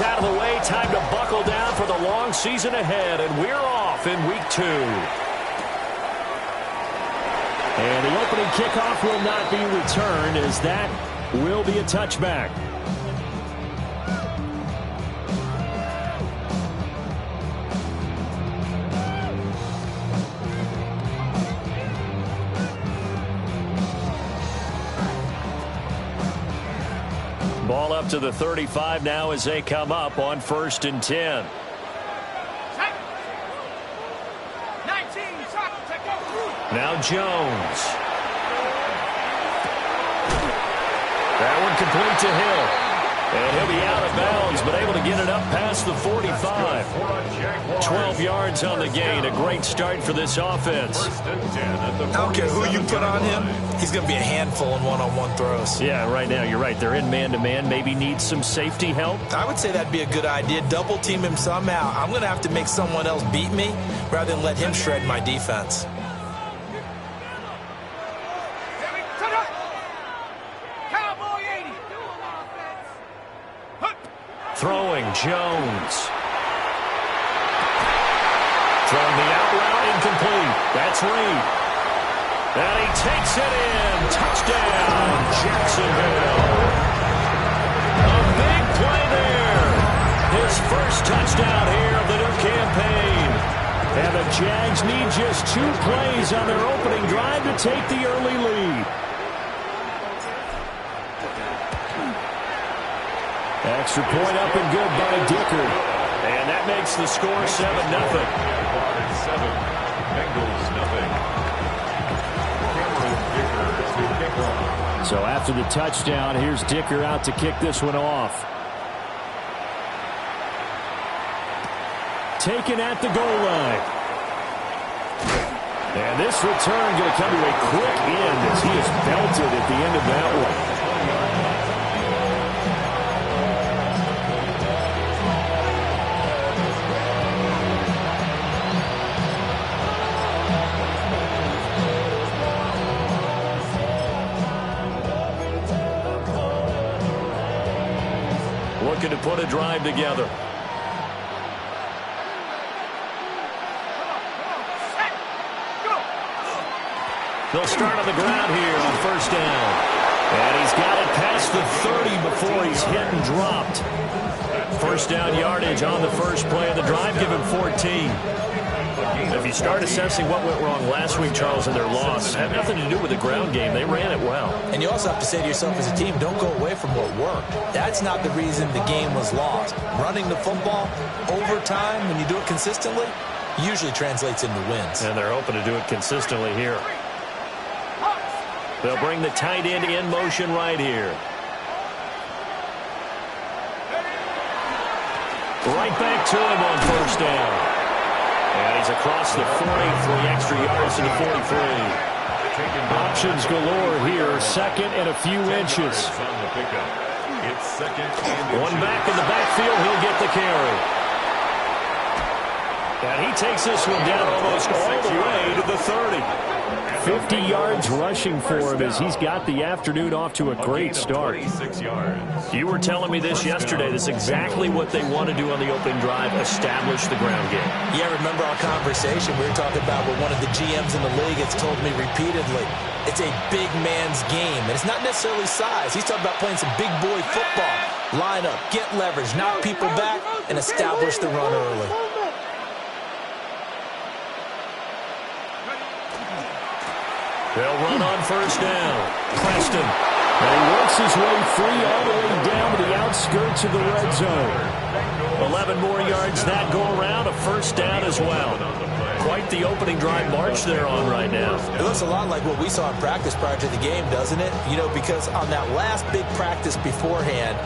is out of the way. Time to buckle down for the long season ahead, and we're off in week 2. And the opening kickoff will not be returned, as that will be a touchback. Ball up to the 35 now as they come up on 1st and 10. Now Jones. That one complete to Hill. And he'll be out of bounds, but able to get it up past the 45. 12 yards on the gain. A great start for this offense. I don't care who you put on him. He's going to be a handful in one-on-one throws. Yeah, right now, you're right. They're in man-to-man. Maybe needs some safety help. I would say that'd be a good idea. Double team him somehow. I'm going to have to make someone else beat me rather than let him shred my defense. Throwing Jones. Throwing the out route, incomplete. That's Reed. And he takes it in. Touchdown, Jacksonville. A big play there. His first touchdown here of the new campaign. And the Jags need just 2 plays on their opening drive to take the early lead. Extra point up and good by Dicker. And that makes the score 7-0. So after the touchdown, here's Dicker out to kick this one off. Taken at the goal line. And this return going to come to a quick end as he is belted at the end of that one. Looking to put a drive together. They'll start on the ground here on 1st down. And he's got it past the 30 before he's hit and dropped. 1st down yardage on the first play of the drive. Give him 14. If you start assessing what went wrong last week, Charles, in their loss, had nothing to do with the ground game. They ran it well. And you also have to say to yourself as a team, don't go away from what worked. That's not the reason the game was lost. Running the football over time, when you do it consistently, usually translates into wins. And they're hoping to do it consistently here. They'll bring the tight end in motion right here. Right back to him on 1st down. And he's across the 40, 3 extra yards to the 43. Options galore here. 2nd and a few inches. One back in the backfield. He'll get the carry. And he takes this one down almost all the way to the 30. 50 yards rushing for him as he's got the afternoon off to a great start. You were telling me this yesterday. This is exactly what they want to do on the opening drive, establish the ground game. Yeah, remember our conversation we were talking about what one of the GMs in the league has told me repeatedly. It's a big man's game, and it's not necessarily size. He's talking about playing some big boy football. Line up, get leverage, knock people back, and establish the run early. They'll run on 1st down. Preston. And he works his way free all the way down to the outskirts of the red zone. 11 more yards that go around. A 1st down as well. Quite the opening drive march they're on right now. It looks a lot like what we saw in practice prior to the game, doesn't it? You know, because on that last big practice beforehand,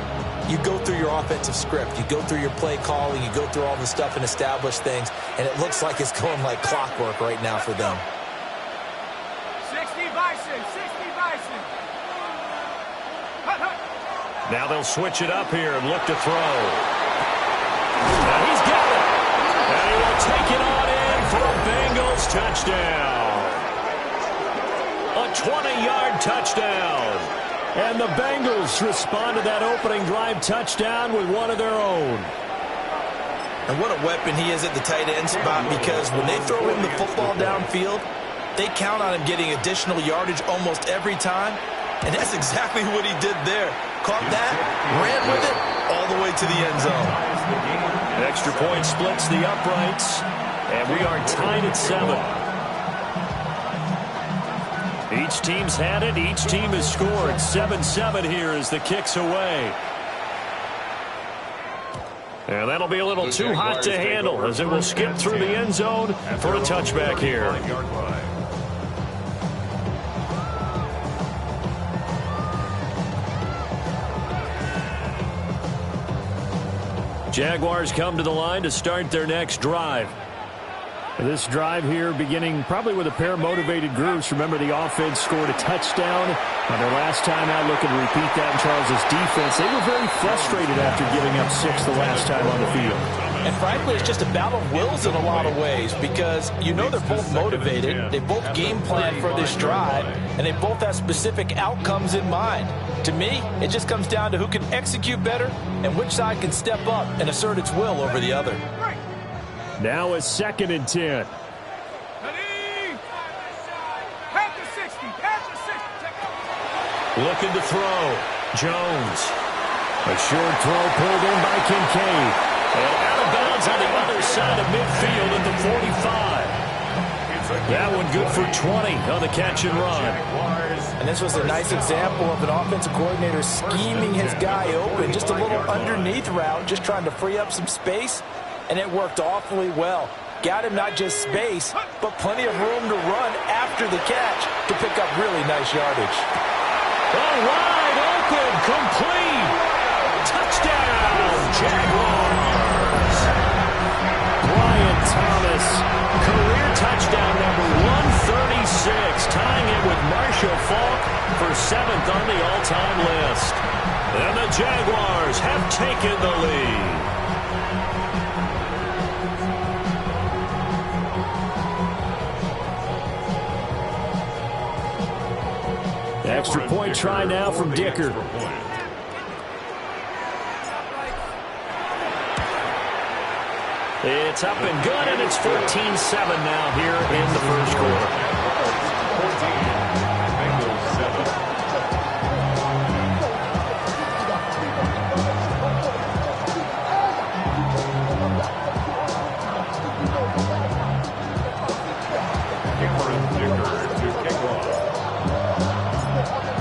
you go through your offensive script. You go through your play calling. You go through all the stuff and establish things. And it looks like it's going like clockwork right now for them. 60 Bison. Now they'll switch it up here and look to throw. Now he's got it. And he will take it on in for a Bengals touchdown. A 20-yard touchdown. And the Bengals respond to that opening drive touchdown with one of their own. And what a weapon he is at the tight end spot, because when they throw him the football downfield, they count on him getting additional yardage almost every time. And that's exactly what he did there. Caught that, ran with it, all the way to the end zone. Extra point splits the uprights, and we are tied at 7. Each team's had it. Each team has scored. 7-7 here as the kick's away. And that'll be a little too hot to handle as it will skip through the end zone for a touchback here. Jaguars come to the line to start their next drive. This drive here beginning probably with a pair of motivated groups. Remember, the offense scored a touchdown on their last time out, looking to repeat that in Charles' defense. They were very frustrated after giving up 6 the last time on the field. And frankly, it's just a battle of wills in a lot of ways, because you know they're both motivated, they both game plan for this drive, and they both have specific outcomes in mind. To me, it just comes down to who can execute better and which side can step up and assert its will over the other. Now a 2nd and 10. Looking to throw. Jones. A short throw pulled in by Kincaid. And out of bounds on the other side of midfield at the 45. That one good for 20 on the catch and run. And this was a nice example of an offensive coordinator scheming his guy open. Just a little underneath route, just trying to free up some space. And it worked awfully well. Got him not just space, but plenty of room to run after the catch to pick up really nice yardage. Oh, wide open, complete. Touchdown, Jaguars. Brian Thomas, career touchdown number 136, tying it with Marshall Faulk for 7th on the all-time list. And the Jaguars have taken the lead. Extra point try now from Dicker. It's up and good, and it's 14-7 now here in the first quarter.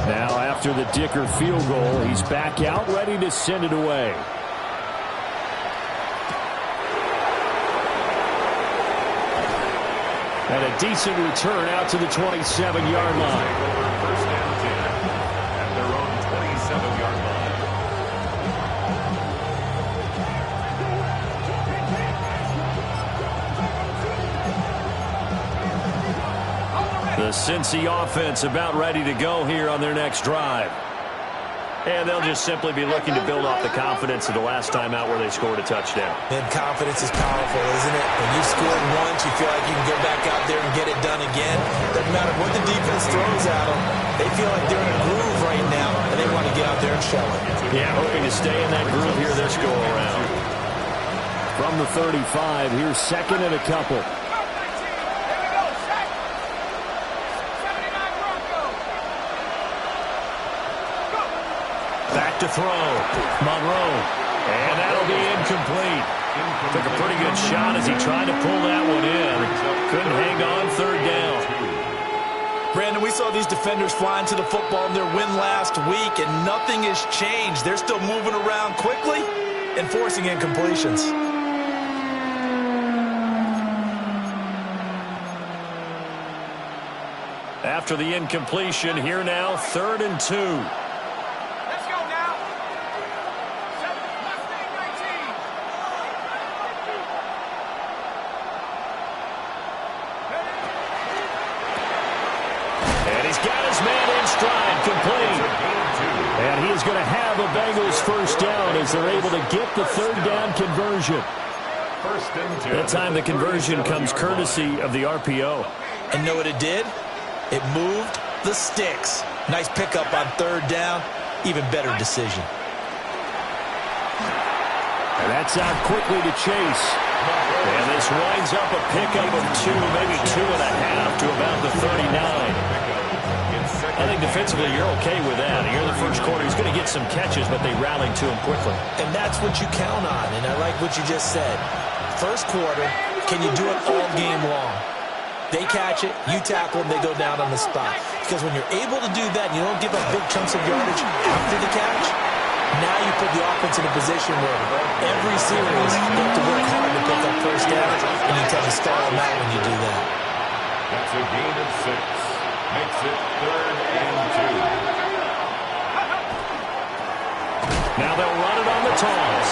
Now after the Dicker field goal, he's back out, ready to send it away. And a decent return out to the 27-yard line. First down 10 at their own 27-yard line. The Cincy offense about ready to go here on their next drive. And they'll just simply be looking to build off the confidence of the last time out where they scored a touchdown. And confidence is powerful, isn't it? When you've scored once, you feel like you can go back out there and get it done again. Doesn't matter what the defense throws at them. They feel like they're in a groove right now, and they want to get out there and show it. Yeah, hoping to stay in that groove here this go-around. From the 35, here's 2nd and a couple. Back to throw. Monroe. And that'll be incomplete. Took a pretty good shot as he tried to pull that one in. Couldn't hang on 3rd down. Brandon, we saw these defenders flying to the football in their win last week, and nothing has changed. They're still moving around quickly and forcing incompletions. After the incompletion, here now, 3rd and 2. And he is going to have a Bengals first down as they're able to get the 3rd down conversion. That time the conversion comes courtesy of the RPO. And know what it did? It moved the sticks. Nice pickup on third down. Even better decision. And that's out quickly to Chase. And this winds up a pickup of 2, maybe 2.5 to about the 39. I think defensively you're okay with that. Here in the first quarter, he's going to get some catches, but they rallied to him quickly. And that's what you count on, and I like what you just said. First quarter, can you do it all game long? They catch it, you tackle them, they go down on the spot. Because when you're able to do that, and you don't give up big chunks of yardage after the catch, now you put the offense in a position where every series you have to work hard to pick up first down, and you tend to stall them out when you do that. That's a gain of 6. Makes it 3rd and 2. Now they'll run it on the toss.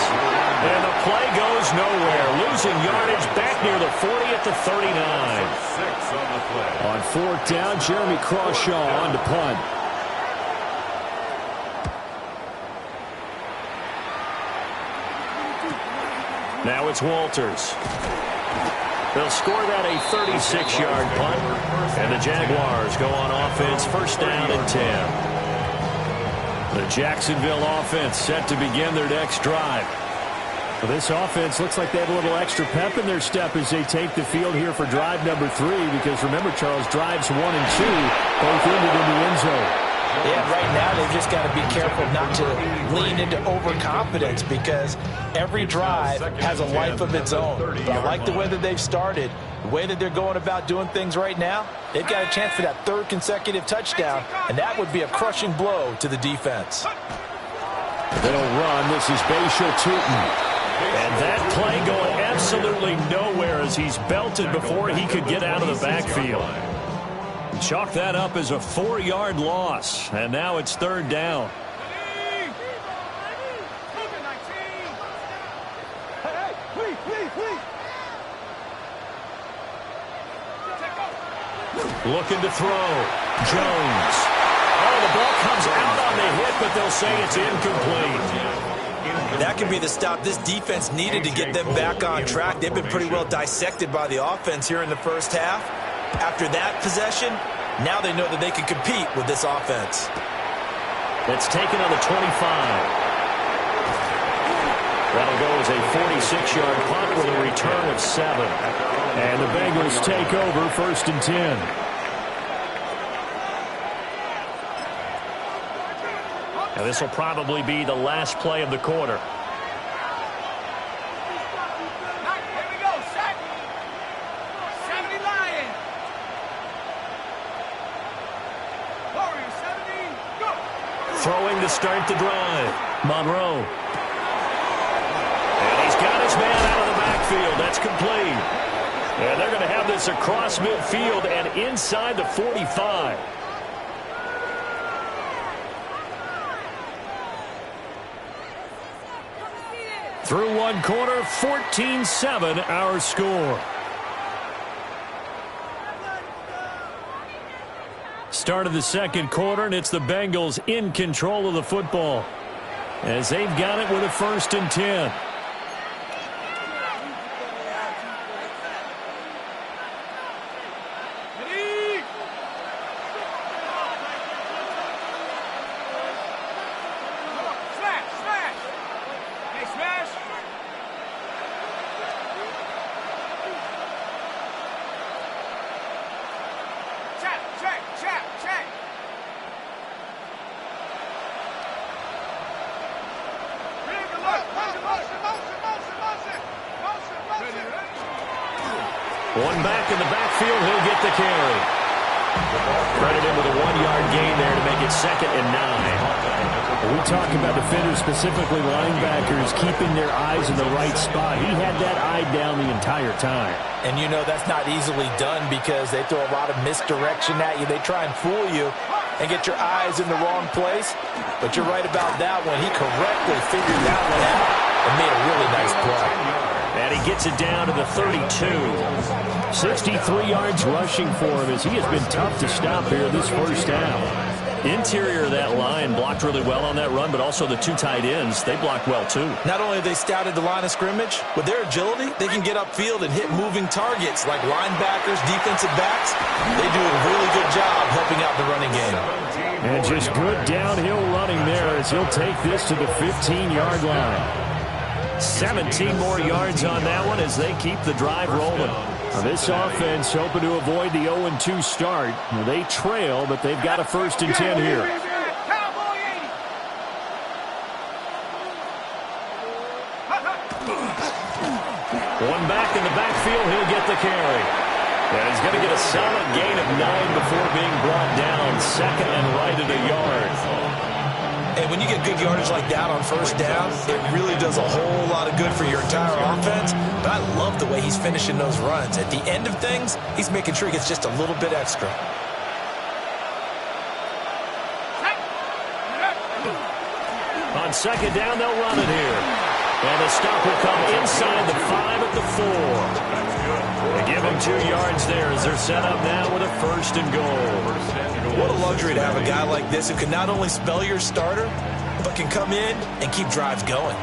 And the play goes nowhere. Losing yardage back near the 40 at the 39. 6 on the play. On 4th down, Jeremy Crawshaw on to punt. Now it's Walters. They'll score that a 36-yard punt. And the Jaguars go on offense, 1st down and 10. The Jacksonville offense set to begin their next drive. Well, this offense looks like they have a little extra pep in their step as they take the field here for drive number 3. Because remember, Charles, drives 1 and 2 both ended in the end zone. Yeah, right now they've just got to be careful not to lean into overconfidence because every drive has a life of its own. But I like the way that they've started, the way that they're going about doing things right now. They've got a chance for that 3rd consecutive touchdown, and that would be a crushing blow to the defense. They'll run. This is Bashal Tootin. And that play going absolutely nowhere as he's belted before he could get out of the backfield. Chalk that up as a 4-yard loss, and now it's 3rd down. Looking to throw. Jones. Oh, the ball comes out on the hit, but they'll say it's incomplete. That could be the stop this defense needed to get them back on track. They've been pretty well dissected by the offense here in the first half. After that possession, now they know that they can compete with this offense. That's taken on the 25. That'll go as a 46-yard punt with a return of 7. And the Bengals take over 1st and 10. Now this will probably be the last play of the quarter. Throwing to start the drive. Monroe. And he's got his man out of the backfield. That's complete. And they're going to have this across midfield and inside the 45. Through one quarter, 14-7 our score. Start of the second quarter, and it's the Bengals in control of the football as they've got it with a 1st and 10. One back in the backfield, he'll get the carry. Credit him with a 1-yard gain there to make it 2nd and 9. We talk about defenders, specifically linebackers, keeping their eyes in the right spot. He had that eye down the entire time. And you know that's not easily done because they throw a lot of misdirection at you. They try and fool you and get your eyes in the wrong place. But you're right about that one. He correctly figured that one out and made a really nice play. And he gets it down to the 32. 63 yards rushing for him as he has been tough to stop here this first half. Interior of that line blocked really well on that run, but also the 2 tight ends, they blocked well too. Not only have they scouted the line of scrimmage, with their agility, they can get upfield and hit moving targets like linebackers, defensive backs. They do a really good job helping out the running game. And just good downhill running there as he'll take this to the 15-yard line. 17 more yards on that one as they keep the drive rolling. Now this offense hoping to avoid the 0-2 start. Now they trail, but they've got a 1st and 10 here. One back in the backfield, he'll get the carry. And he's going to get a solid gain of 9 before being brought down. 2nd and right at a yard. And when you get good yardage like that on 1st down, it really does a whole lot of good for your entire offense. But I love the way he's finishing those runs. At the end of things, he's making sure he gets just a little bit extra. On 2nd down, they'll run it here. And the stop will come inside the 5 at the 4. They give him 2 yards there as they're set up now with a 1st and goal. What a luxury to have a guy like this who can not only spell your starter, but can come in and keep drives going.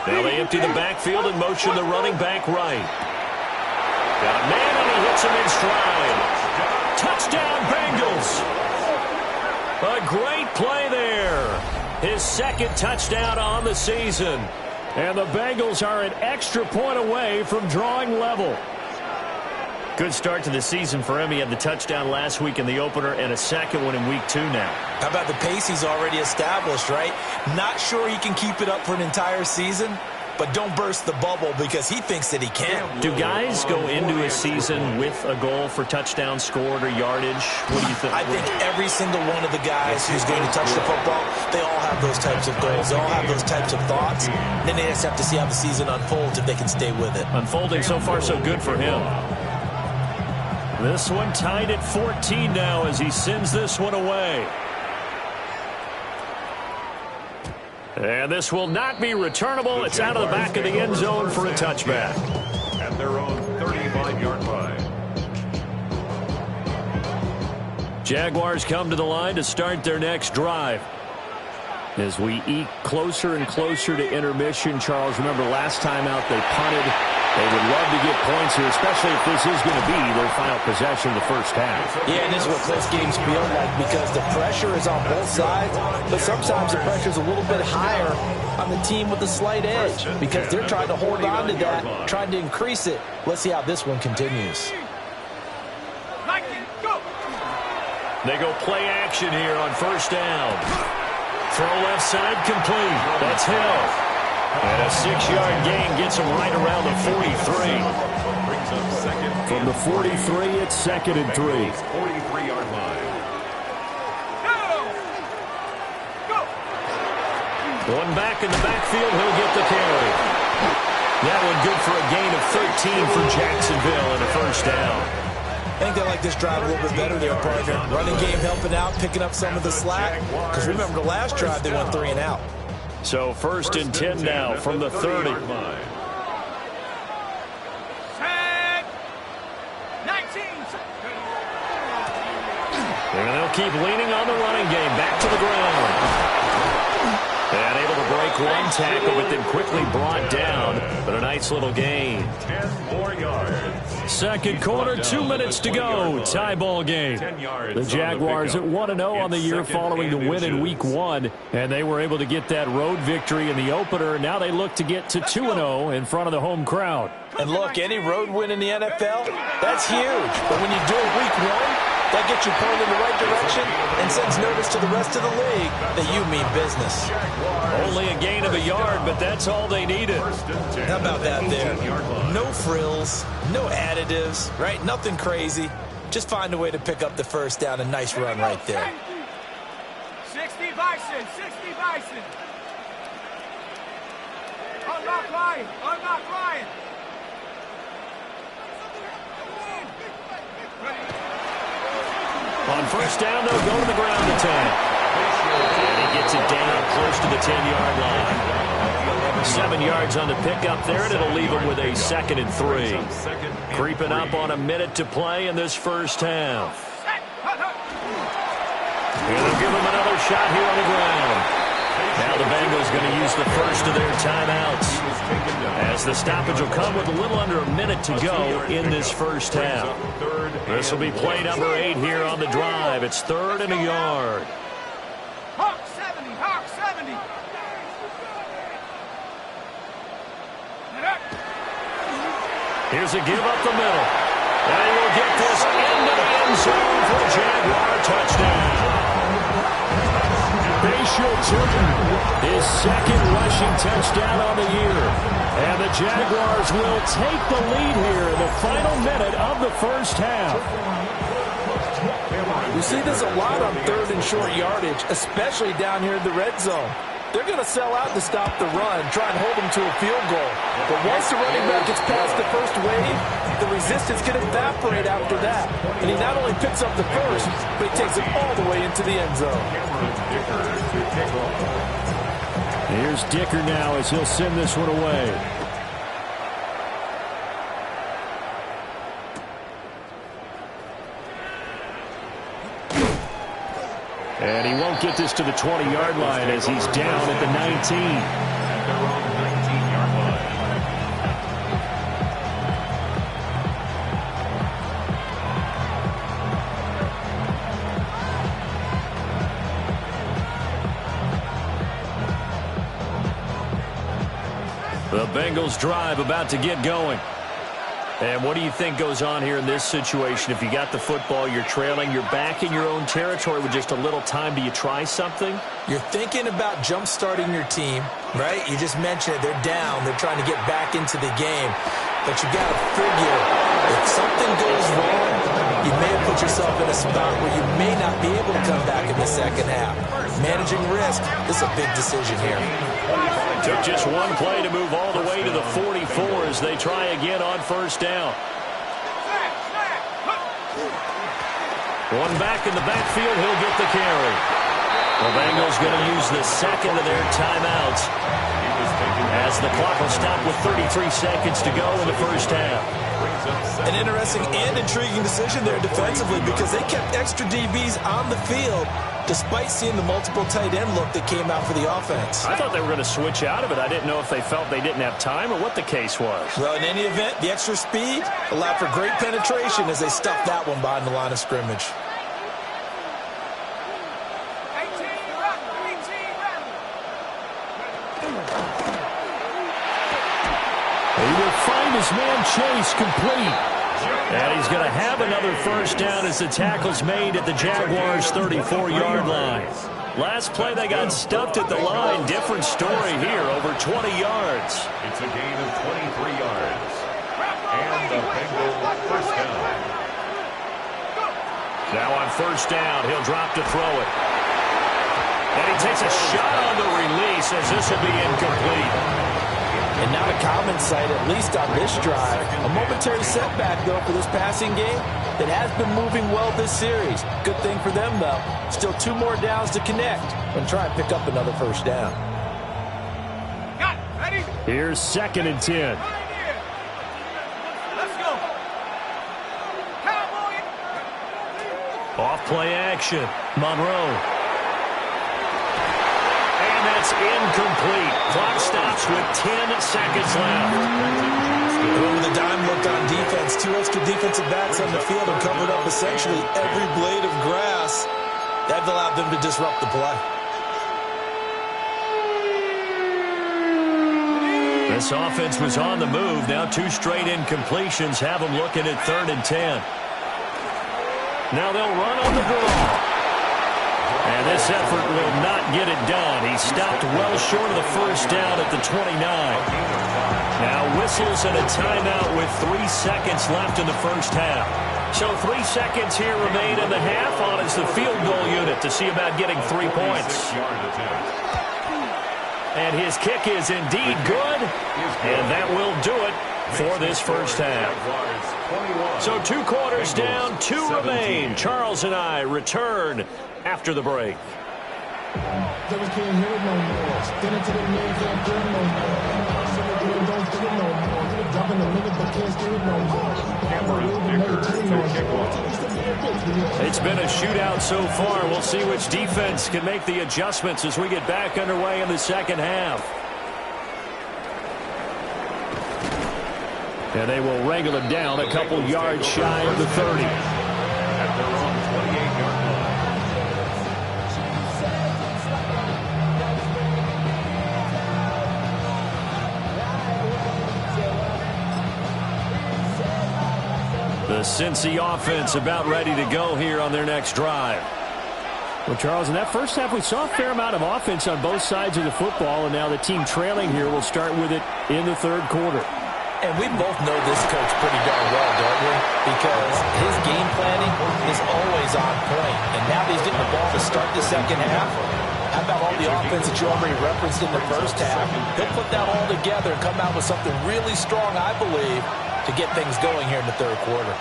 Now they empty the backfield and motion the running back right. Got a man and he hits him in stride. Touchdown, Bengals. A great play there. His 2nd touchdown on the season. And the Bengals are an extra point away from drawing level. Good start to the season for him. He had the touchdown last week in the opener and a 2nd one in week 2 now. How about the pace he's already established, right? Not sure he can keep it up for an entire season, but don't burst the bubble because he thinks that he can. Do guys go into a season with a goal for touchdowns scored or yardage? What do you think? I think every single one of the guys who's going to touch the football, they all have those types of goals. They all have those types of thoughts. Then they just have to see how the season unfolds if they can stay with it. Unfolding so far so good for him. This one tied at 14 now as he sends this one away. And this will not be returnable. It's out of the back of the end zone for a touchback. At their own 35-yard line. Jaguars come to the line to start their next drive. As we eke closer and closer to intermission, Charles, remember last time out they punted. They would love to get points here, especially if this is going to be their final possession of the first half. Yeah, and this is what close games feel like because the pressure is on both sides, but sometimes the pressure is a little bit higher on the team with a slight edge because they're trying to hold on to that, trying to increase it. Let's see how this one continues. They go play action here on 1st down. Throw left side complete. That's Hill. And a 6-yard gain gets him right around the 43. From the 43, it's 2nd and 3. 43-yard line. One back in the backfield, he'll get the carry. That one good for a gain of 13 for Jacksonville and a 1st down. I think they like this drive a little bit better there, partner. Running game helping out, picking up some of the slack. Because remember, the last drive they went 3 and out. So 1st and 10 now from the 30. Set. 19. And they'll keep leaning on the running game. Back to the ground. And able to break one tackle, but then quickly brought down. But a nice little gain. 10 more yards. 2nd quarter, 2 minutes to go. Tie ball game. The Jaguars at 1-0 on the year following the win in week 1. And they were able to get that road victory in the opener. Now they look to get to 2-0 in front of the home crowd. And look, any road win in the NFL, that's huge. But when you do it week 1, that gets you pointed in the right direction and sends notice to the rest of the league that you mean business. Only a gain of a yard, but that's all they needed. How about that there? No frills, no additives, right? Nothing crazy. Just find a way to pick up the 1st down. A nice run right there. 60 Bison, 60 Bison. Unlock Ryan, unlock Ryan. On 1st down, they'll go to the ground attack. And he gets it down close to the 10-yard line. 7 yards on the pickup there, and it'll leave him with a 2nd and 3. Creeping up on a minute to play in this first half. And they'll give him another shot here on the ground. Now the Bengals going to use the first of their timeouts, as the stoppage will come with a little under a minute to go in this first half. This will be play number 8 here on the drive. It's 3rd and a yard. Hawk 70, Hawk 70. Here's a give up the middle. And he will get this into the end zone for a Jaguar touchdown. Bashir Turton, his second rushing touchdown on the year. And the Jaguars will take the lead here in the final minute of the first half. We see this a lot on 3rd and short yardage, especially down here in the red zone. They're going to sell out to stop the run, try and hold them to a field goal. But once the running back gets past the first wave, the resistance can evaporate after that. And he not only picks up the first, but he takes it all the way into the end zone. Here's Dicker now as he'll send this one away. And he won't get this to the 20-yard line as he's down at the 19. At their own 19-yard line. The Bengals drive about to get going. And what do you think goes on here in this situation? If you got the football, you're trailing, you're back in your own territory with just a little time. Do you try something? You're thinking about jump-starting your team, right? You just mentioned it. They're down. They're trying to get back into the game. But you got to figure, if something goes wrong, you may have put yourself in a spot where you may not be able to come back in the second half. Managing risk, this is a big decision here. Took just one play to move all the way to the 44 as they try again on first down. One back in the backfield, he'll get the carry. The Bengals going to use the second of their timeouts as the clock will stop with 33 seconds to go in the first half. An interesting and intriguing decision there defensively because they kept extra DBs on the field despite seeing the multiple tight end look that came out for the offense. I thought they were going to switch out of it. I didn't know if they felt they didn't have time or what the case was. Well, in any event, the extra speed allowed for great penetration as they stuffed that one behind the line of scrimmage. He will find his man Chase complete. And he's going to have another first down as the tackle's made at the Jaguars' 34-yard line. Last play, they got stuffed at the line. Different story here, over 20 yards. It's a gain of 23 yards. And the Bengals first down. Now on first down, he'll drop to throw it. And he takes a shot on the release as this will be incomplete. And not a common sight, at least on this drive. A momentary setback, though, for this passing game that has been moving well this series. Good thing for them, though. Still 2 more downs to connect and try and pick up another first down. Got it. Ready? Here's 2nd and 10. Let's go. Cowboy. Off play action. Monroe. And that's incomplete. Clock stops with 10 seconds left. With a dime look on defense, 2 extra defensive backs on the field and covered up essentially every blade of grass. That allowed them to disrupt the play. This offense was on the move. Now 2 straight incompletions have them looking at 3rd and 10. Now they'll run on the draw. And this effort will not get it done. He stopped well short of the first down at the 29. Now whistles and a timeout with 3 seconds left in the first half. So 3 seconds here remain in the half on as the field goal unit to see about getting 3 points. And his kick is indeed good. And that will do it for this first half. So 2 quarters down, 2 remain. Charles and I return after the break. They can't hear it no more. Get into the main game, no more. It's been a shootout so far. We'll see which defense can make the adjustments as we get back underway in the second half. And they will wrangle it down a couple yards shy of the 30. At their own 28-yard line. The Cincy offense about ready to go here on their next drive. Well, Charles, in that first half, we saw a fair amount of offense on both sides of the football, and now the team trailing here will start with it in the third quarter. And we both know this coach pretty darn well, don't we? Because his game planning is always on point. And now that he's getting the ball to start the second half, how about all the offense that you already referenced in the first half? He'll put that all together and come out with something really strong, I believe, to get things going here in the third quarter.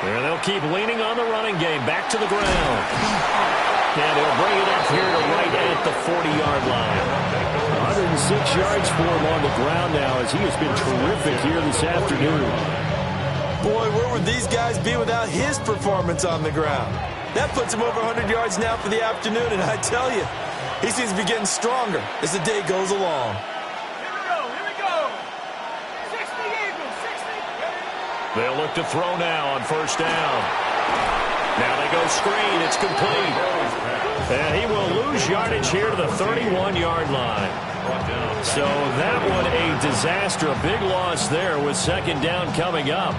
There they'll keep leaning on the running game. Back to the ground. And they'll bring it up here to right at the 40-yard line. 106 yards for him on the ground now as he has been terrific here this afternoon. Boy, where would these guys be without his performance on the ground? That puts him over 100 yards now for the afternoon, and I tell you, he seems to be getting stronger as the day goes along. Here we go. 60 Eagles, 60. They'll look to throw now on first down. Now they go screen. It's complete. And he will lose yardage here to the 31-yard line. So that one a disaster. A big loss there with second down coming up.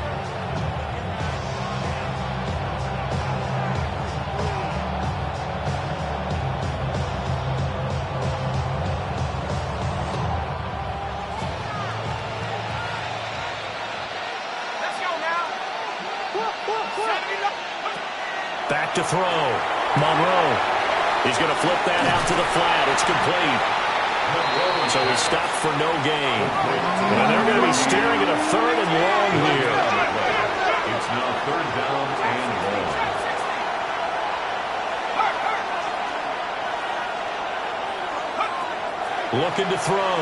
Let's go now. Back to throw. Monroe. He's going to flip that out to the flat. It's complete. So he stopped for no gain. And they're going to be staring at a third and long here. It's now third down and long. Looking to throw.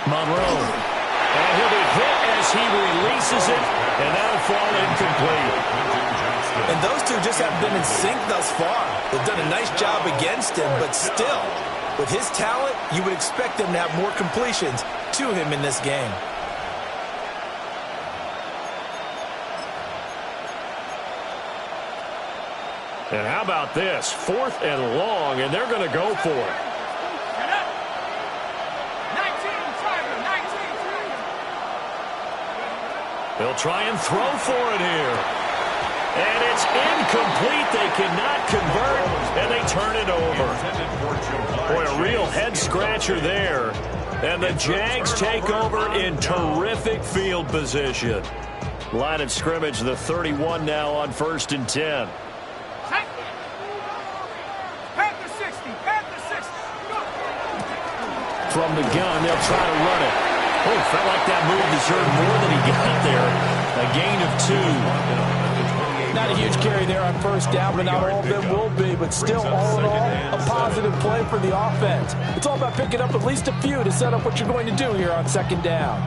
Monroe. And he'll be hit as he releases it. And that'll fall incomplete. And those two just haven't been in sync thus far. They've done a nice job against him, but still, with his talent, you would expect them to have more completions to him in this game. And how about this? Fourth and long, and they're going to go for it. 19 Tiger, 19 Tiger. They'll try and throw for it here. And it's incomplete. They cannot convert, and they turn it over. Boy, a real head-scratcher there. And the Jags take over in terrific field position. Line of scrimmage, the 31 now on 1st and 10. Panther 60, Panther 60. From the gun, they'll try to run it. Oh, felt like that move deserved more than he got there. A gain of 2. Not a huge carry there on first down, but not all of them will be. But still, all in all, a positive play for the offense. It's all about picking up at least a few to set up what you're going to do here on second down.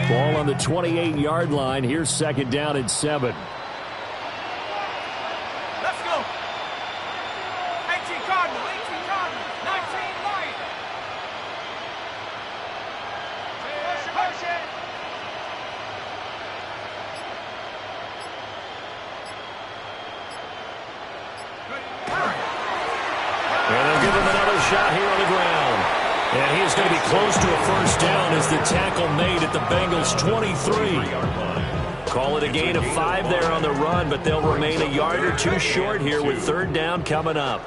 Ball on the 28-yard line. Here's second down and 7. Let's go. 18 Cardinal, 19 Lion. Motion. And they'll give him another shot here on the ground. And he is going to be close to a first down as the tackle made at the Bengals' 23. Call it a gain of 5 there on the run, but they'll remain a yard or 2 short here with third down coming up.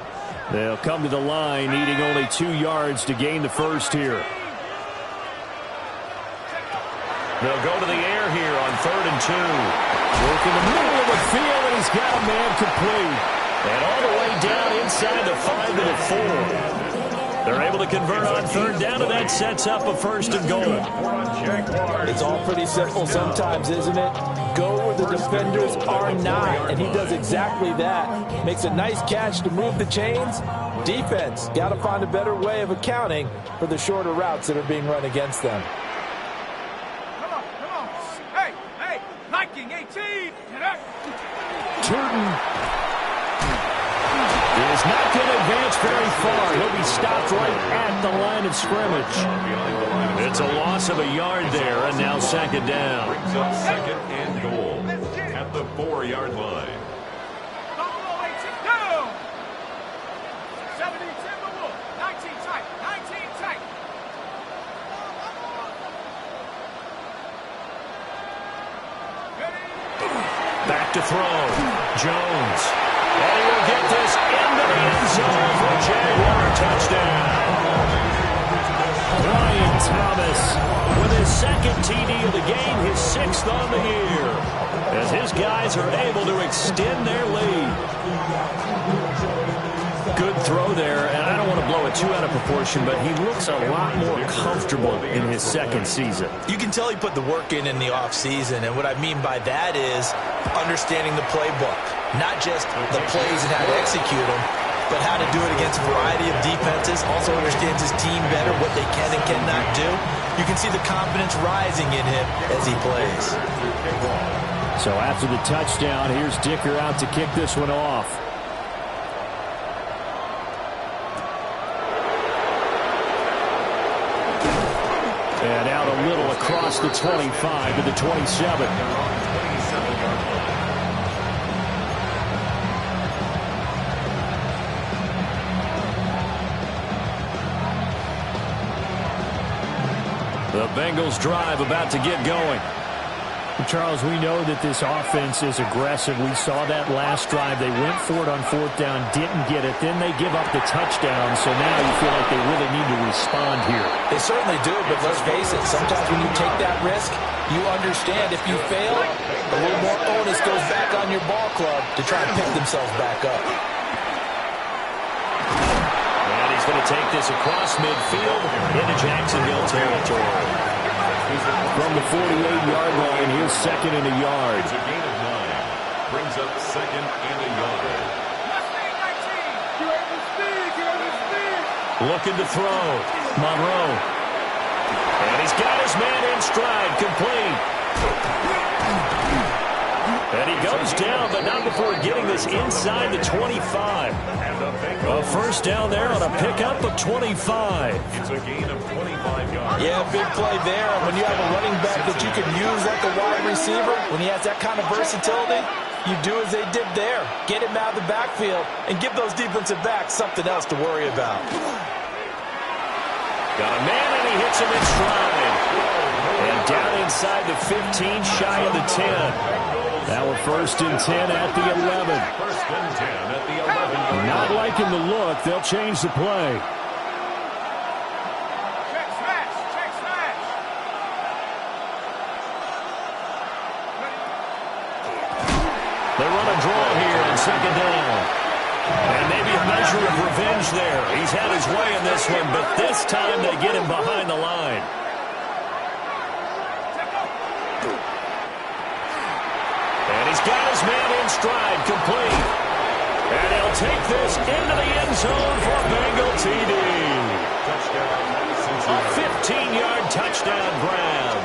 They'll come to the line needing only 2 yards to gain the first here. They'll go to the air here on 3rd and 2. Work in the middle of the field, and he's got a man complete. And all the way down inside the 5 to the 4. They're able to convert on third down, and that sets up a 1st and goal. It's all pretty simple sometimes, isn't it? go where the defenders are not, and he does exactly that. Makes a nice catch to move the chains. Defense, got to find a better way of accounting for the shorter routes that are being run against them. Come on, come on. Hey, hey, Viking 18. Get up. Turton is not going to advance very far. He'll be stopped right at the line of scrimmage. It's a loss of a yard there, and now second down. Brings up second and goal at the 4-yard line. Buffalo 18 down. 70 Timberwolves. 19 tight. 19 tight. Back to throw. Jones. And he will get this into the end zone for a Jaguar touchdown. Brian Thomas with his second TD of the game, his 6th on the year, as his guys are able to extend their lead. Good throw there, and I don't want to blow it too out of proportion, but he looks a lot more comfortable in his second season. You can tell he put the work in the offseason, and what I mean by that is understanding the playbook. Not just the plays and how to execute them, but how to do it against a variety of defenses. Also understands his team better, what they can and cannot do. You can see the confidence rising in him as he plays. So after the touchdown, here's Dicker out to kick this one off. And out a little across the 25 to the 27. The Bengals drive about to get going. Charles, we know that this offense is aggressive. We saw that last drive. They went for it on 4th down, didn't get it. Then they give up the touchdown, so now you feel like they really need to respond here. They certainly do, but let's face it, sometimes when you take that risk, you understand if you fail, a little more onus goes back on your ball club to try and pick themselves back up. And he's going to take this across midfield into Jacksonville territory. From the 48-yard line, here's second and a yard. It's a gain of 9. Brings up second and a yard. Looking to throw. Monroe. And he's got his man in stride, complete. And he goes down, but not before getting this inside the 25. A first down there on a pickup of 25. It's a gain of 25 yards. Yeah, big play there. And when you have a running back that you can use like a wide receiver, when he has that kind of versatility, you do as they did there. Get him out of the backfield and give those defensive backs something else to worry about. Got a man, and he hits him in stride. And down inside the 15, shy of the 10. Now a first and 10 at the 11. First and 10 at the 11. Not liking the look. They'll change the play. Check smash. Check smash. They run a draw here on second down. And maybe a measure of revenge there. He's had his way in this one, but this time they get him behind the line. And he's got his man in stride, complete. And he'll take this into the end zone for Bengal TD. A 15-yard touchdown grab.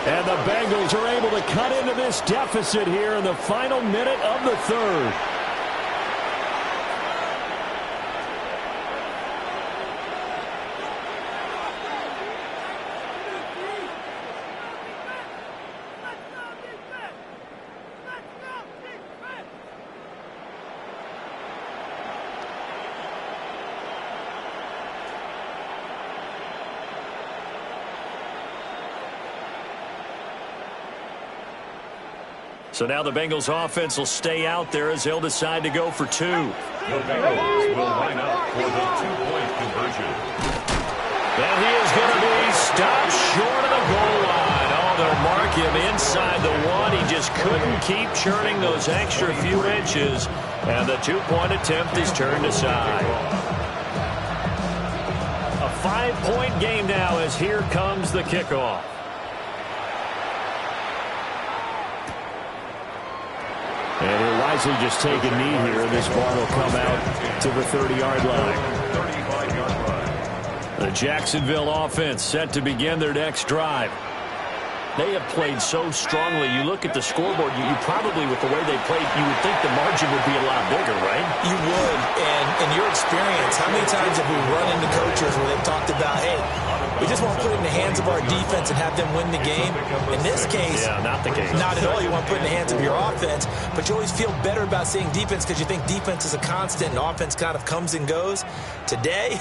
And the Bengals are able to cut into this deficit here in the final minute of the third. So now the Bengals offense will stay out there as they'll decide to go for 2. The Bengals will line up for the 2-point conversion. And he is going to be stopped short of the goal line. Oh, they'll mark him inside the 1. He just couldn't keep churning those extra few inches. And the 2-point attempt is turned aside. A 5-point game now as here comes the kickoff. wisely just take a knee here. This ball will come out to the 30-yard line. The Jacksonville offense set to begin their next drive. They have played so strongly. You look at the scoreboard, you probably, with the way they played, you would think the margin would be a lot bigger, right? You would. And in your experience, how many times have we run into coaches where they've talked about, hey, we just want to put it in the hands of our defense and have them win the game? In this case, yeah, not the case. Not at all. You want to put it in the hands of your offense, but you always feel better about saying defense because you think defense is a constant and offense kind of comes and goes. Today,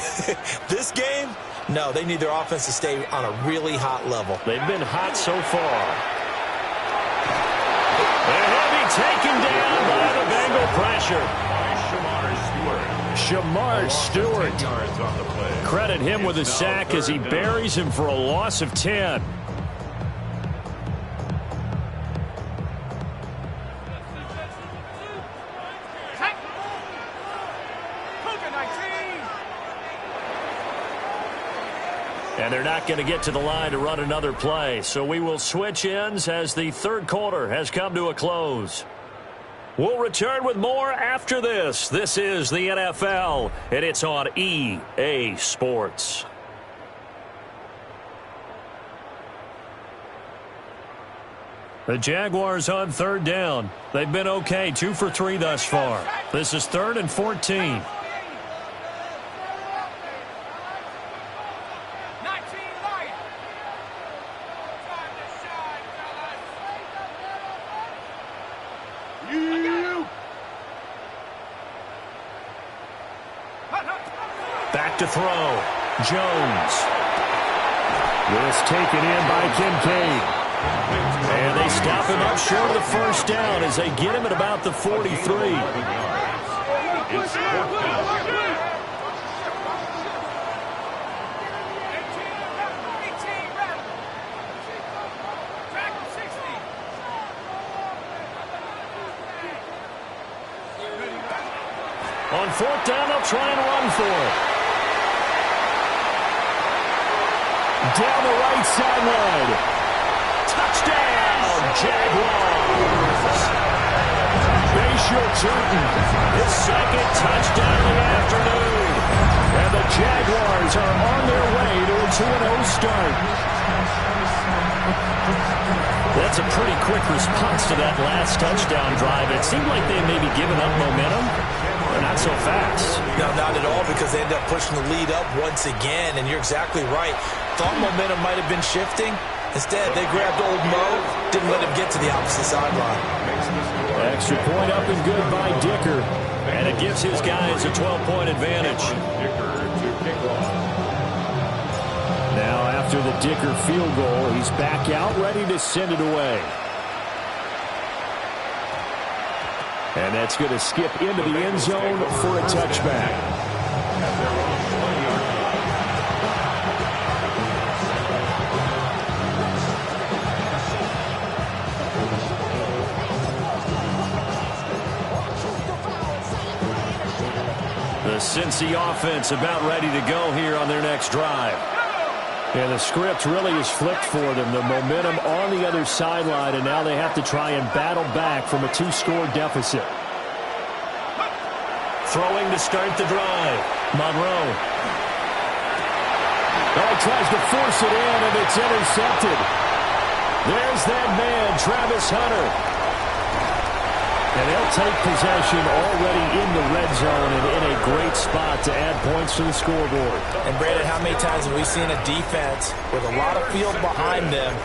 this game, no, they need their offense to stay on a really hot level. They've been hot so far. And he'll be taken down by the Bengal pressure. Shamar Stewart. Credit him with a sack as he buries him for a loss of 10. And they're not going to get to the line to run another play. So we will switch ends as the third quarter has come to a close. We'll return with more after this. This is the NFL, and it's on EA Sports. The Jaguars on third down. They've been okay, 2 for 3 thus far. This is 3rd and 14. Back to throw. Jones. This taken in by Kincaid. And they stop him up short of the first down as they get him at about the 43. It's 4th down. On 4th down, they'll try and run for it. Down the right sideline. Touchdown, Jaguars. Bayshore Turton, his second touchdown of the afternoon. And the Jaguars are on their way to a 2-0 start. That's a pretty quick response to that last touchdown drive. It seemed like they may be giving up momentum. Not so fast. No, not at all, because they end up pushing the lead up once again, and you're exactly right. Thought momentum might have been shifting. Instead, they grabbed old Mo, didn't let him get to the opposite sideline. Extra point up and good by Dicker, and it gives his guys a 12-point advantage. Now, after the Dicker field goal, he's back out, ready to send it away. And that's going to skip into the end zone for a touchback. The Cincy offense about ready to go here on their next drive. And the script really is flipped for them. The momentum on the other sideline, and now they have to try and battle back from a 2-score deficit. Throwing to start the drive. Monroe. Oh, tries to force it in, and it's intercepted. There's that man, Travis Hunter. And they'll take possession already in the red zone and in a great spot to add points to the scoreboard. And, Brandon, how many times have we seen a defense with a lot of field behind them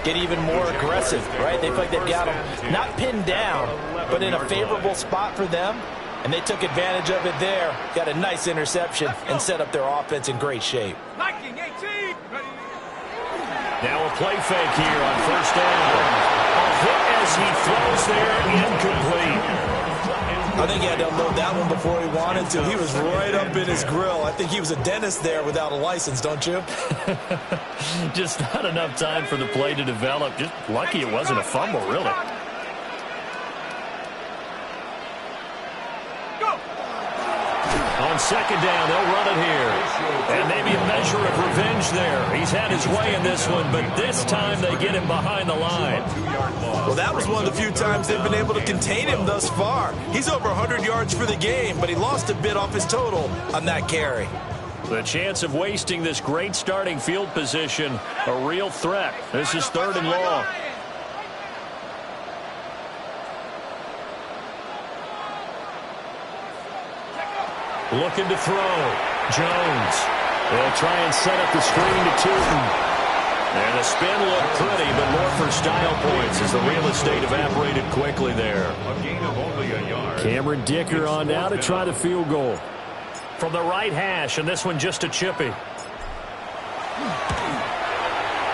get even more aggressive, right? They feel like they've got them not pinned down, but in a favorable spot for them, and they took advantage of it there. Got a nice interception and set up their offense in great shape. Now a play fake here on first down. A hit as he throws there, incomplete. I think he had to unload that one before he wanted to. He was right up in his grill. I think he was a dentist there without a license, don't you? Just not enough time for the play to develop. Just lucky it wasn't a fumble, really. On second down, they'll run it here. And maybe a measure of revenge there. He's had his way in this one, but this time they get him behind the line. Well, that was one of the few times they've been able to contain him thus far. He's over 100 yards for the game, but he lost a bit off his total on that carry. The chance of wasting this great starting field position, a real threat. This is 3rd and long. Looking to throw. Jones. They'll try and set up the screen to Tootin. And the spin looked pretty, but more for style points as the real estate evaporated quickly there. A gain of only a yard. Cameron Dicker on now to try the field goal. From the right hash, and this one just a chippy.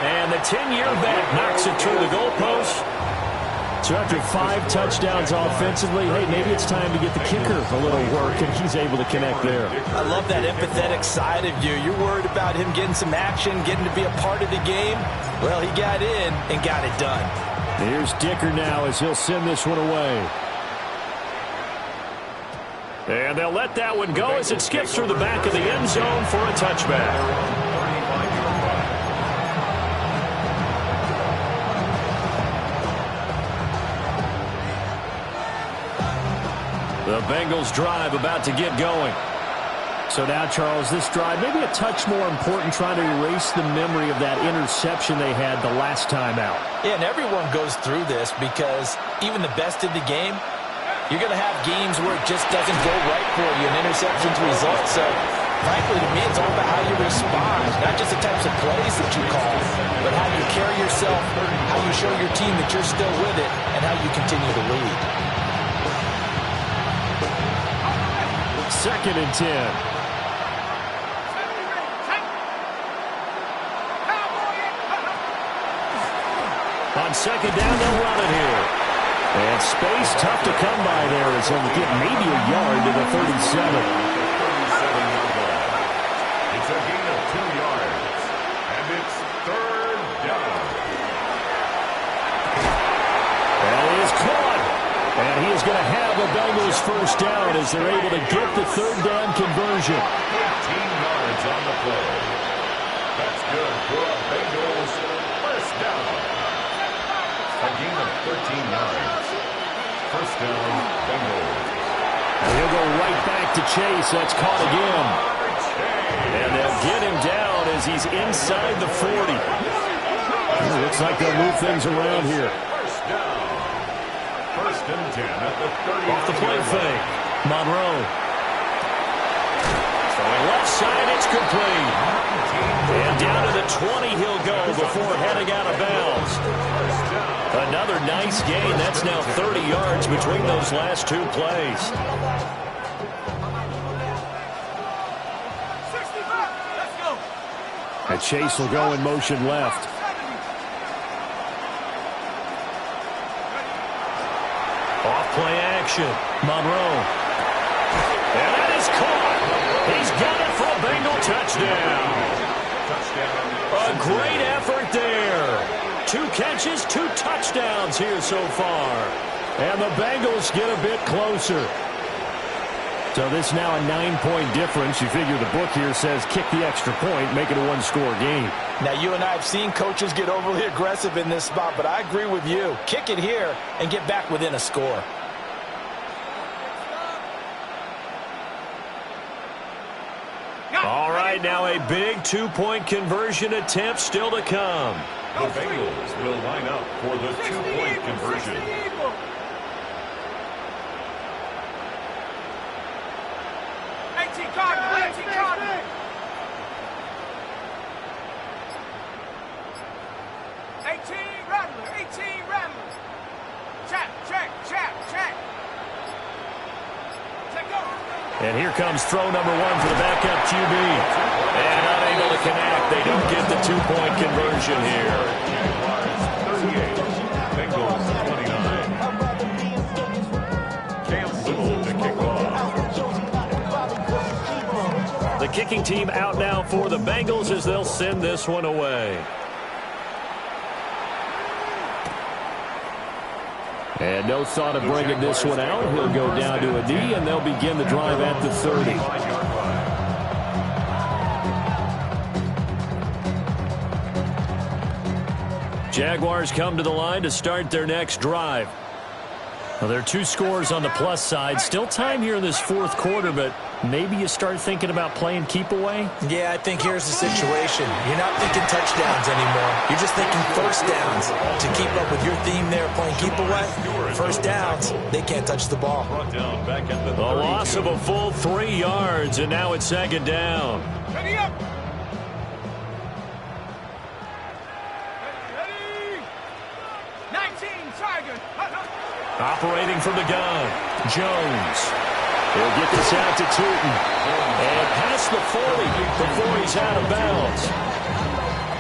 And the 10-year bet knocks it through the goalpost. So after 5 touchdowns offensively, hey, maybe it's time to get the kicker a little work, and he's able to connect there. I love that empathetic side of you. You're worried about him getting some action, getting to be a part of the game. Well, he got in and got it done. Here's Dicker now as he'll send this one away. And they'll let that one go as it skips through the back of the end zone for a touchback. The Bengals drive about to get going. So now, Charles, this drive maybe a touch more important, trying to erase the memory of that interception they had the last time out. Yeah, and everyone goes through this because even the best in the game, you're going to have games where it just doesn't go right for you, and interceptions result. So, frankly, to me, it's all about how you respond, not just the types of plays that you call, but how you carry yourself, how you show your team that you're still with it, and how you continue to lead. 2nd and 10. On second down, they'll run it here. And space tough to come by there as he'll get maybe a yard to the 37. It's a gain of 2 yards. And it's 3rd down. And he is caught. And he is going to have a Bengals first down as they're able to get the 3rd down conversion. 15 yards on the play. That's good for a Bengals first down. A gain of 13 yards. First down, Bengals. And he'll go right back to Chase. That's caught again. And they'll get him down as he's inside the 40. It looks like they'll move things around here. First down. 1st and 10 at the 30. Off the play fake. Monroe. Throwing left side, it's complete. And down to the 20 he'll go before heading out of bounds. Another nice gain. That's now 30 yards between those last 2 plays. 65. Let's go. And Chase will go in motion left. Off-play action. Monroe. And that is caught. He's got it for a Bengal touchdown. A great effort there. 2 catches, 2 touchdowns here so far. And the Bengals get a bit closer. So this now a 9-point difference. You figure the book here says kick the extra point, make it a 1-score game. Now, you and I have seen coaches get overly aggressive in this spot, but I agree with you. Kick it here and get back within a score. All right, now a big 2-point conversion attempt still to come. The Bengals will line up for the 2-point conversion. 18 Cardinal, 18 Cardinal. 18 Rattler, 18 Rattler. Check. Check over. And here comes throw number 1 for the backup QB. And unable to connect. They don't get the 2-point conversion here. Jaguars 38, Bengals 29. Cam Little to kick off. The kicking team out now for the Bengals as they'll send this one away. And no thought of bringing this one out. He'll go down to a knee, and they'll begin the drive at the 30. Jaguars come to the line to start their next drive. Well, there are 2 scores on the plus side. Still time here in this fourth quarter, but maybe you start thinking about playing keep away? Yeah, I think here's the situation. You're not thinking touchdowns anymore. You're just thinking first downs. To keep up with your theme there, playing keep away, first downs, they can't touch the ball. A loss of a full 3 yards, and now it's second down. Ready up. Ready. 19 Tigers. Operating from the gun, Jones. He'll get this out to Tootin. And past the 40 before he's out of bounds.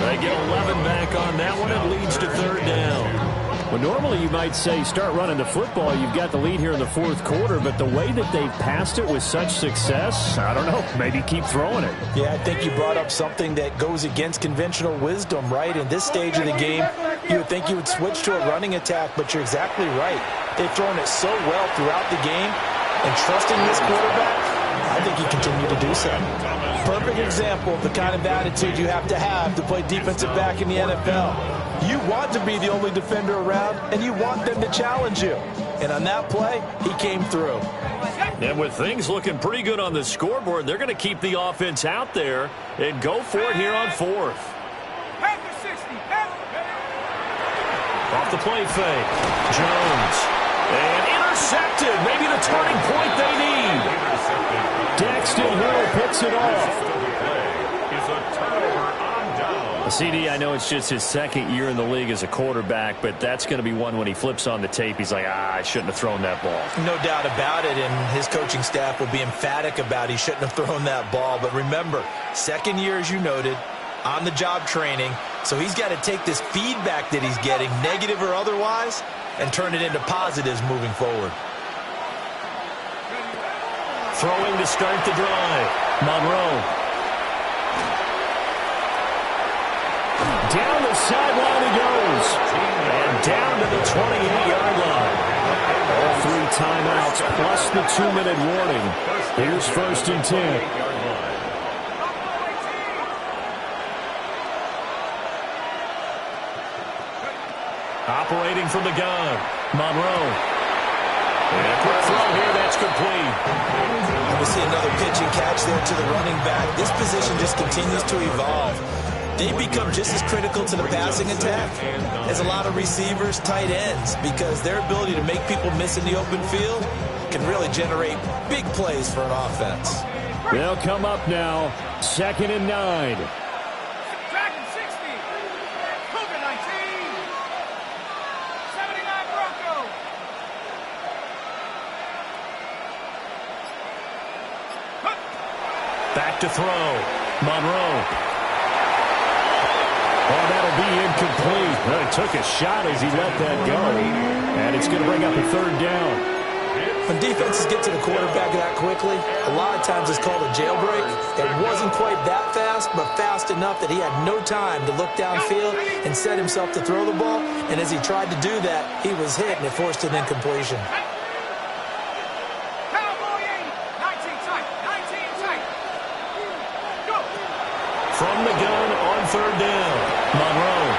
They get 11 back on that one. It leads to third down. Well, normally you might say start running the football. You've got the lead here in the fourth quarter, but the way that they've passed it with such success, I don't know, maybe keep throwing it. Yeah, I think you brought up something that goes against conventional wisdom, right? In this stage of the game, you would think you would switch to a running attack, but you're exactly right. They've thrown it so well throughout the game, and trusting this quarterback, I think you continue to do so. Perfect example of the kind of attitude you have to play defensive back in the NFL. You want to be the only defender around, and you want them to challenge you. And on that play, he came through. And with things looking pretty good on the scoreboard, they're going to keep the offense out there and go for it here on fourth. Off the play fake, Jones. And intercepted, maybe the turning point they need. Daxton Hill picks it off. CD, I know it's just his second year in the league as a quarterback, but that's going to be one when he flips on the tape. He's like, I shouldn't have thrown that ball. No doubt about it, and his coaching staff will be emphatic about he shouldn't have thrown that ball. But remember, second year, as you noted, on-the-job training, so he's got to take this feedback that he's getting, negative or otherwise, and turn it into positives moving forward. Throwing to start the drive, Monroe. Down the sideline he goes. And down to the 28-yard line. All 3 timeouts plus the 2-minute warning. Here's first and 10. Operating from the gun, Monroe. And a quick throw here, that's complete. We'll see another pitch and catch there to the running back. This position just continues to evolve. They become just as critical to the passing attack as a lot of receivers, tight ends, because their ability to make people miss in the open field can really generate big plays for an offense. They'll come up now, 2nd and 9. Dragon 60. Cougar 19. 79 Bronco. Back to throw, Monroe. Oh, that'll be incomplete. Well, he took a shot as he let that go. And it's going to bring up a third down. When defenses get to the quarterback that quickly, a lot of times it's called a jailbreak. It wasn't quite that fast, but fast enough that he had no time to look downfield and set himself to throw the ball. And as he tried to do that, he was hit, and it forced an incompletion. From the gun on third down, Monroe.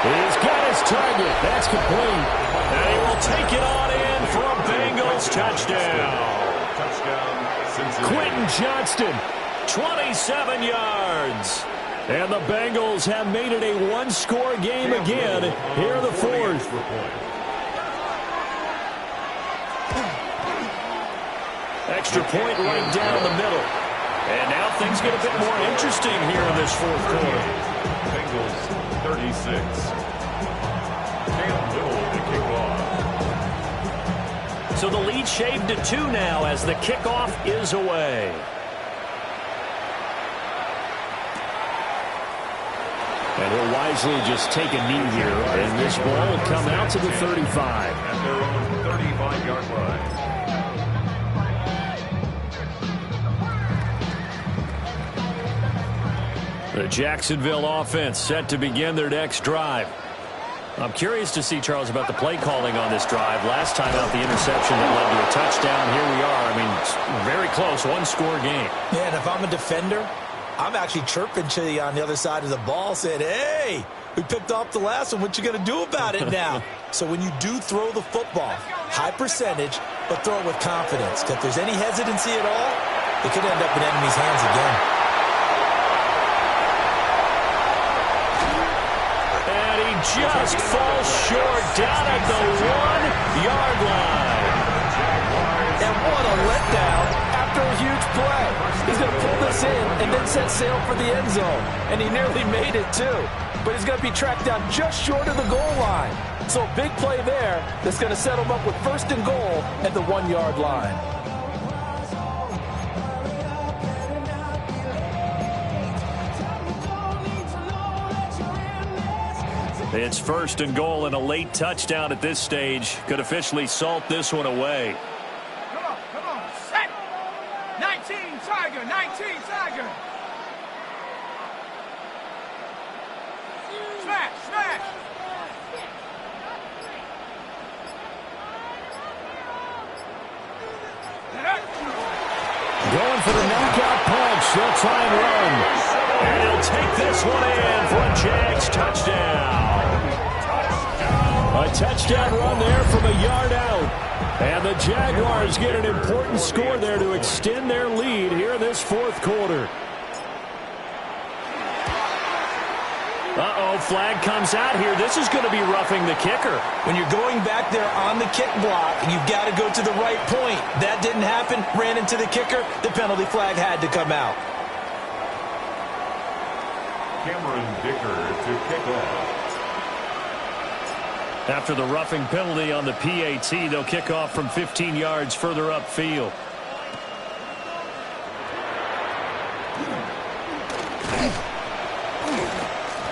He's got his target. That's complete. And he will take it on in for a Bengals touchdown. Quentin Johnston, 27 yards. And the Bengals have made it a one-score game again here in the fourth. Extra point right down the middle. And now things get a bit more interesting here in this fourth quarter. Bengals 36. Cam Little to kick off. So the lead shaved to 2 now as the kickoff is away. And he'll wisely just take a knee here, and this ball will come out to the 35. At their own 35-yard line. The Jacksonville offense set to begin their next drive. I'm curious to see, Charles, about the play calling on this drive. Last time out, the interception that led to a touchdown. Here we are. I mean, it's very close, one-score game. Yeah, and if I'm a defender, I'm actually chirping to you on the other side of the ball saying, hey, we picked off the last one. What you going to do about it now? So when you do throw the football, high percentage, but throw it with confidence. If there's any hesitancy at all, it could end up in enemy's hands again. Just falls short down at the 1-yard line. And what a letdown after a huge play. He's going to pull this in and then set sail for the end zone. And he nearly made it too. But he's going to be tracked down just short of the goal line. So a big play there that's going to set him up with 1st and goal at the 1-yard line. It's 1st and goal, and a late touchdown at this stage could officially salt this one away. Come on, set! 19 Tiger, 19 Tiger! Smash, smash! Going for the knockout punch. They'll try and run. And he'll take this one in for a Jags touchdown. A touchdown run there from a yard out. And the Jaguars get an important score there to extend their lead here in this 4th quarter. Uh-oh, flag comes out here. This is going to be roughing the kicker. When you're going back there on the kick block, you've got to go to the right point. That didn't happen. Ran into the kicker. The penalty flag had to come out. Cameron Dicker to kick off. After the roughing penalty on the PAT, they'll kick off from 15 yards further upfield.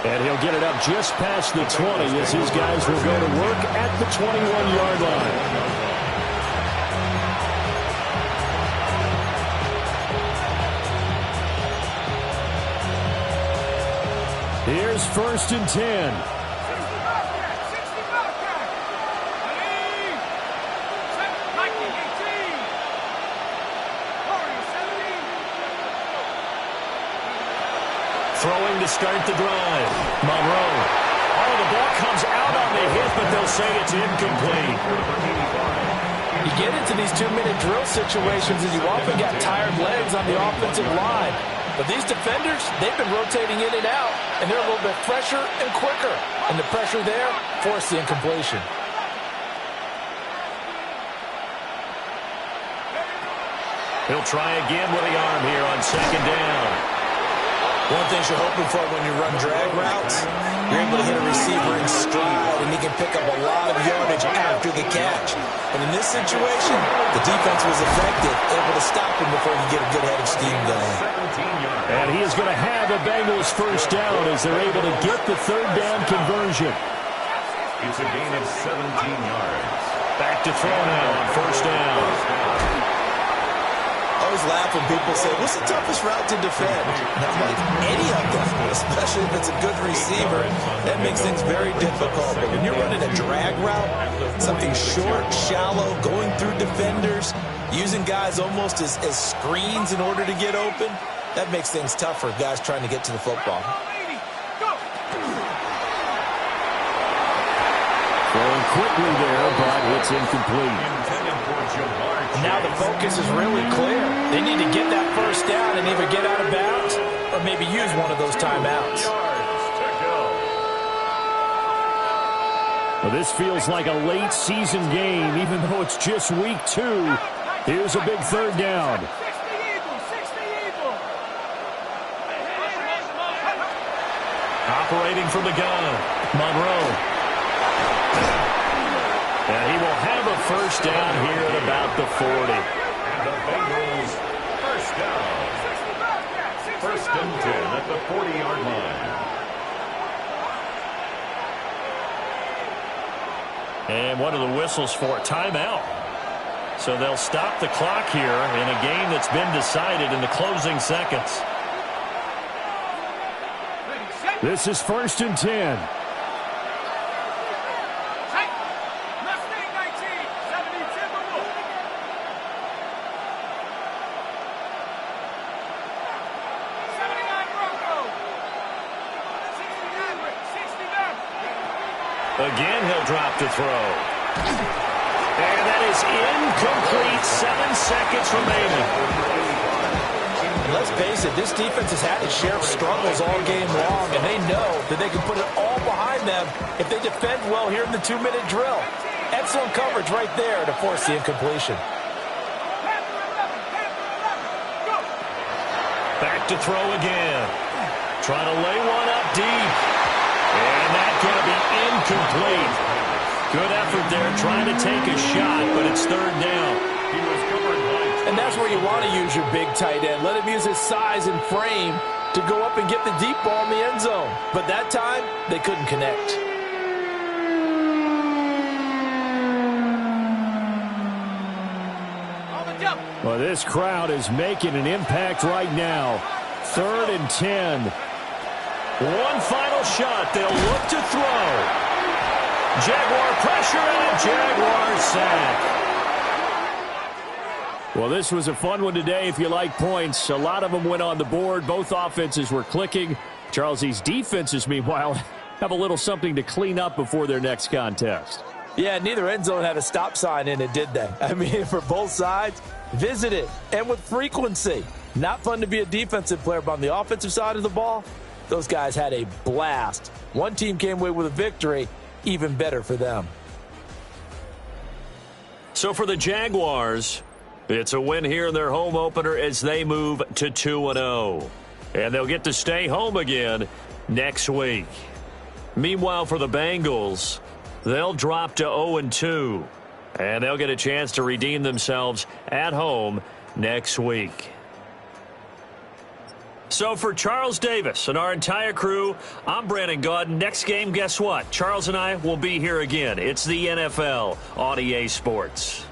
And he'll get it up just past the 20 as his guys will go to work at the 21-yard line. Here's 1st and 10. Throwing to start the drive. Monroe. Oh, the ball comes out on the hit, but they'll say it's incomplete. You get into these 2-minute drill situations and you often got tired legs on the offensive line. But these defenders, they've been rotating in and out, and they're a little bit fresher and quicker. And the pressure there forced the incompletion. He'll try again with the arm here on 2nd down. One thing you're hoping for when you run drag routes, you're able to hit a receiver in stride, and he can pick up a lot of yardage after the catch. But in this situation, the defense was effective, able to stop him before he get a good head of steam going. And he is going to have a Bengals 1st down as they're able to get the 3rd down conversion. It's a gain of 17 yards. Back to throw now on 1st down. I always laugh when people say, what's the toughest route to defend? And I'm like, any of them, especially if it's a good receiver. That makes things very difficult. But when you're running a drag route, something short, shallow, going through defenders, using guys almost as screens in order to get open, that makes things tough for guys trying to get to the football. Throwing quickly there, but it's incomplete. And now the focus is really clear. They need to get that 1st down and either get out of bounds or maybe use one of those timeouts. Well, this feels like a late season game, even though it's just week 2. Here's a big 3rd down. Operating from the gun, Monroe. And he will have a 1st down here at about the 40. And the Bengals 1st down. 1st and 10 at the 40-yard line. And what are the whistles for? Timeout. So they'll stop the clock here in a game that's been decided in the closing seconds. This is 1st and 10. Again, he'll drop to throw. And that is incomplete. 7 seconds remaining. And let's face it, this defense has had its share of struggles all game long, and they know that they can put it all behind them if they defend well here in the 2-minute drill. Excellent coverage right there to force the incompletion. Back to throw again. Trying to lay one up deep. And that's going to be incomplete. Good effort there trying to take a shot, but it's third down. He was covered by... And that's where you want to use your big tight end. Let him use his size and frame to go up and get the deep ball in the end zone. But that time, they couldn't connect. Well, this crowd is making an impact right now. 3rd and 10. One final shot. They'll look to throw. Jaguar pressure and a Jaguar sack. Well, this was a fun one today if you like points. A lot of them went on the board. Both offenses were clicking. Charles, these defenses, meanwhile, have a little something to clean up before their next contest. Yeah, neither end zone had a stop sign in it, did they? I mean, for both sides, visit it, and with frequency. Not fun to be a defensive player, but on the offensive side of the ball, those guys had a blast. One team came away with a victory, even better for them. So for the Jaguars, it's a win here in their home opener as they move to 2-0. And they'll get to stay home again next week. Meanwhile, for the Bengals, they'll drop to 0-2. And they'll get a chance to redeem themselves at home next week. So for Charles Davis and our entire crew, I'm Brandon Gaudin. Next game, guess what? Charles and I will be here again. It's the NFL on EA Sports.